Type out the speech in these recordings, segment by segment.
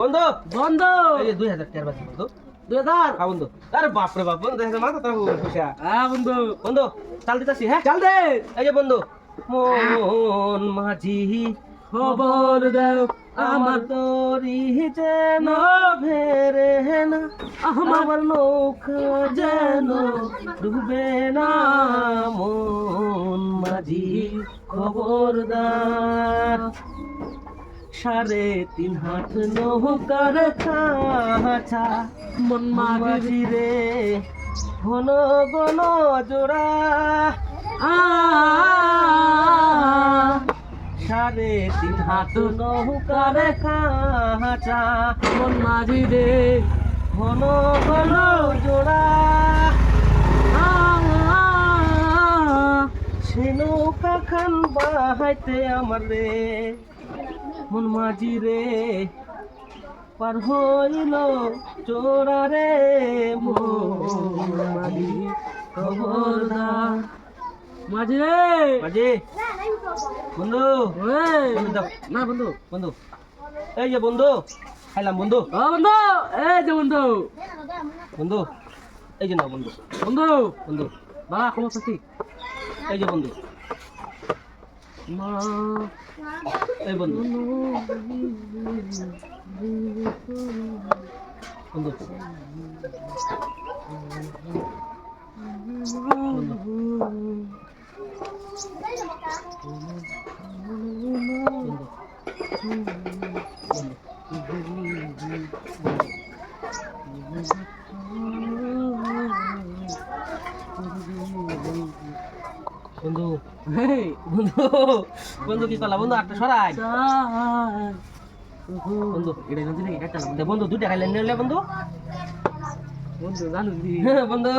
বন্ধু বন্ধু এই যে 2000 টাকা বাকি বন্ধু 2000 হ্যাঁ বন্ধু আরে বাপ রে বাপ বন্ধু দেখে মাথা তো পয়সা হ্যাঁ বন্ধু বন্ধু চাল দিতাছি হ্যাঁ চল দে এই যে বন্ধু মন মাঝি খবর দাও আমার তরি যেন ভেরে না আমার নৌকা যেন ডুবে না মন মাঝি খবরদার 3.5 হাত নৌকার কাছা মন মাঝি রে ঘন ঘন জোড়া আ 3.5 হাত নৌকার কাছা মন মাঝি রে ঘন ঘন জোড়া সে নৌকা খান বাহাইতে আমার রে মন মাঝি রে পার হইল চোরা রে মন মাঝি খবরদার মাঝি রে মাঝি বন্ধু ওই বন্ধু দাও। না বন্ধু বন্ধু এই যে বন্ধু খাইলাম বন্ধু ও বন্ধু এই যে বন্ধু বন্ধু এই যে না বন্ধু বন্ধু বন্ধু বাবা খবর পাচ্ছি এই যে বন্ধু মা এই বন্ধু বন্ধু বন্ধু হেই বন্ধু বন্ধু কি করলা বন্ধু একটা সরাই বন্ধু এটা জানতে নাকি কাটটা না বন্ধু 2 টাকা লেন নিলে বন্ধু বন্ধু জানো দি বন্ধু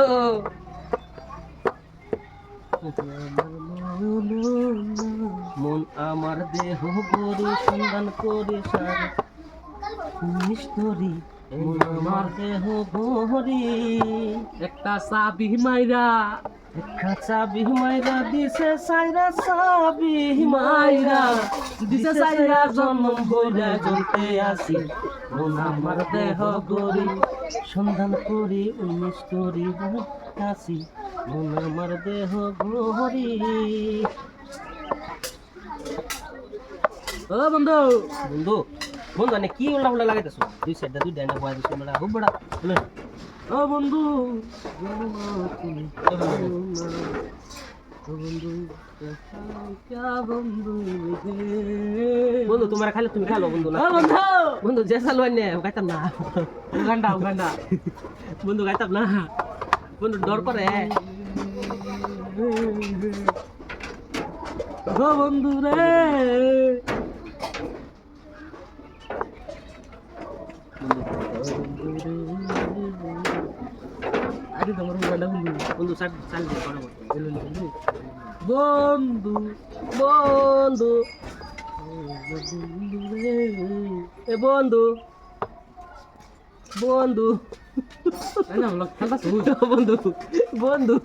মন আমার দেহ গরি সন্ধান করে সার মিস্তরি মন আমার দেহ গরি একটা সাবি মাইরা খাঁচা বিমাইরা দিছে সাইরা সাবি মাইরা দিছে সাইরা জন্ম বইরা জ্বলতে আসি মন আমার দেহ গরি সন্ধান করি মিস্তরি আসি মন আমার দেহ গরি ও বন্ধু বন্ধু বন্ধু মানে কি উল্টা উল্টা লাগাইতেছো 2 সাইডটা 2 ডাইনা বয়া দিছো বড়া খুব বড়া বলে ও বন্ধু বন্ধু তোমার খাইলে তুমি খালো বন্ধু না ও বন্ধু বন্ধু যে চালু আনে গাইতাম না উগান্ডা উগান্ডা বন্ধু গাইতাম না বন্ধু ডর করে ও বন্ধু রে আরে তোমার উগান্ডা বন্ধু বন্ধু চাল চাল দিয়ে করো বন্ধু বন্ধু এ বন্ধু বন্ধু না লোক খেলবা বন্ধু বন্ধু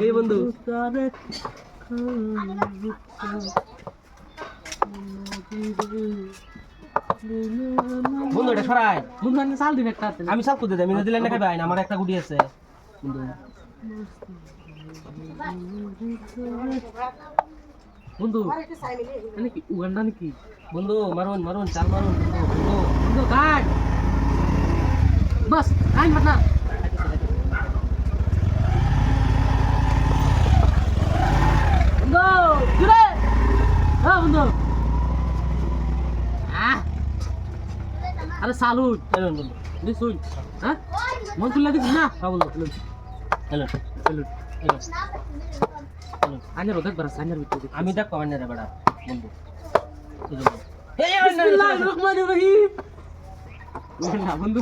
এই বন্ধু বন্ধু এটা সরাই বন্ধু আমি চাল দিন একটা আমি সব কুদে আমি দিলে না খাবে আইন আমার একটা গুডি আছে বন্ধু বন্ধু নাকি উগান্ডা নাকি বন্ধু মারুন মারুন চাল মারুন বন্ধু বন্ধু কাট বাস কাট মারনা বন্ধু জুরে হ্যাঁ বন্ধু আরে সালুট হ্যালো বন্ধু শুন হ্যাঁ মন তুলে দিস না হ্যাঁ বন্ধু হ্যালো সালুট হ্যালো হ্যালো আইনের ওদের বড় সাইনের ভিতরে আমি দেখ কমেন্ট রে বড়া বন্ধু বিসমিল্লাহির রহমানির রহিম না বন্ধু